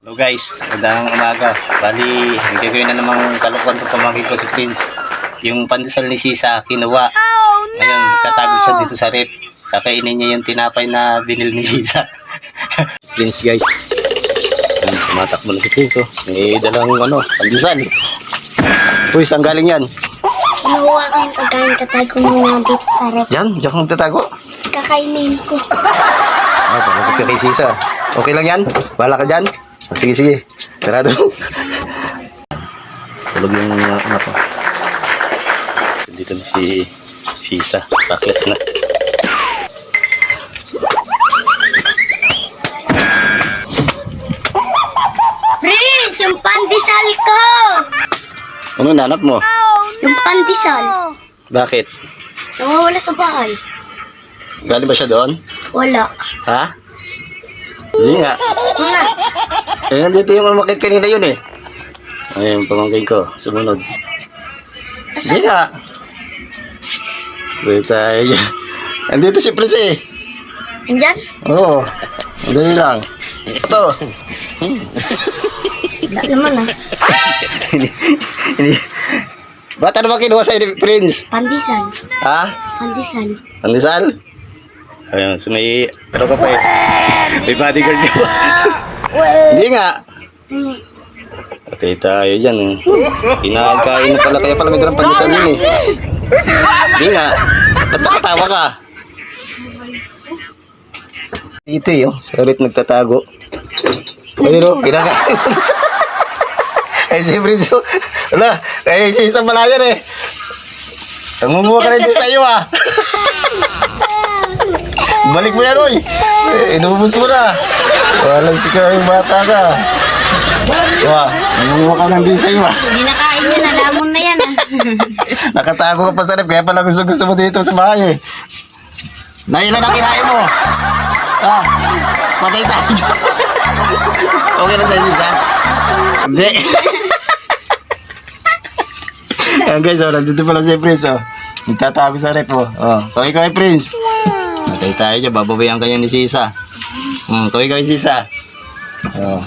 Hello guys, magandang umaga. Bali, nagagawin na namang kalukuhan to pamangkin ko si Prince. Yung pandesal ni Sisa, kinuha. Ngayon, magtatago siya dito sa rep. Kakainin niya yung tinapay na binil ni Sisa. Prince guys. Tumatakbo na si Prince oh. May dalang pandesal. Uy, saan galing yan? Kinuha ko yung pagkain, tatago mo nga dito sa rep. Yan, diyan ka magtatago. Kakainin ko. Pagkakit ka kay Sisa. Okay lang yan? Bahala ka dyan? Sige, sige. Sarado. Tulog yung to. Dito na si Sisa. Bakit na? Prince, yung pandesal ko! Ano nanap mo? Yung pandesal. Bakit? Nawawala sa bahay. Galing ba siya doon? Wala. Ha? Hindi nga. Wala. Eh, nandito yung umakit kanina yun eh. Ayun, pamangkin ko. Sumunod. Hindi nga. Wait tayo dyan. Nandito si Prince eh. Andyan? Oo. Andali lang. Ito. Wala naman ah. Hindi. Ba't ano ba kinuha sa'yo ni Prince? Pandesal. Ha? Pandesal. Pandesal? Ayun, so may, ano ka pa eh? May bodyguard ka pa. Hindi nga. Patay tayo dyan. Kinakain na pala, kaya pala may dalang pandesal yun eh. Hindi nga. Ba't nakatawa ka? Dito eh, oh. Sa ulit nagtatago. Ayun oh, kinakain. Ay, si Prince, oh. Wala, ay si isang malayan eh. Namumuha ka na din sa iyo ah. Balik mo yan, oy. Inubos mo na. Walang sika yung bata ka. Wah, namumuha ka na din sa iyo ah. Hindi nakain niya, nalamon na yan ah. Nakatago ka pa sa rep, kaya pala gusto mo dito sa bahay eh. Nailan ang kinain mo? Ah, patay tayo. Okay na sa'yo, Sisa? Hindi. Ayan guys, oh, nandito pala si Prince, oh. Nagtatago sa rep, oh. Oh, kaway Prince. Matay tayo dyan, bababayan kanya ni Sisa. Kaway Sisa. Oh.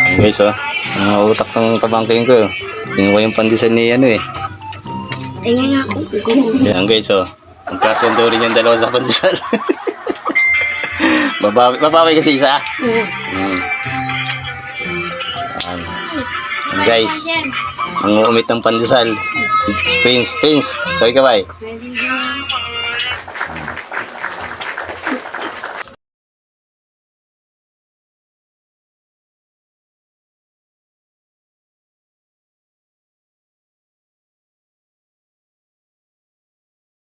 Ayan guys, oh. Ang utak ng kabangking ko, oh. Pinuha yung pandesal ni ano, eh. Tingnan nga ako. Ayan guys, oh. Magkasundo rin yung dalawa sa pandesal. Babawi ka Sisa? Ayan. Ayan guys. Ang uumit ng pandesal. Prince, kaway.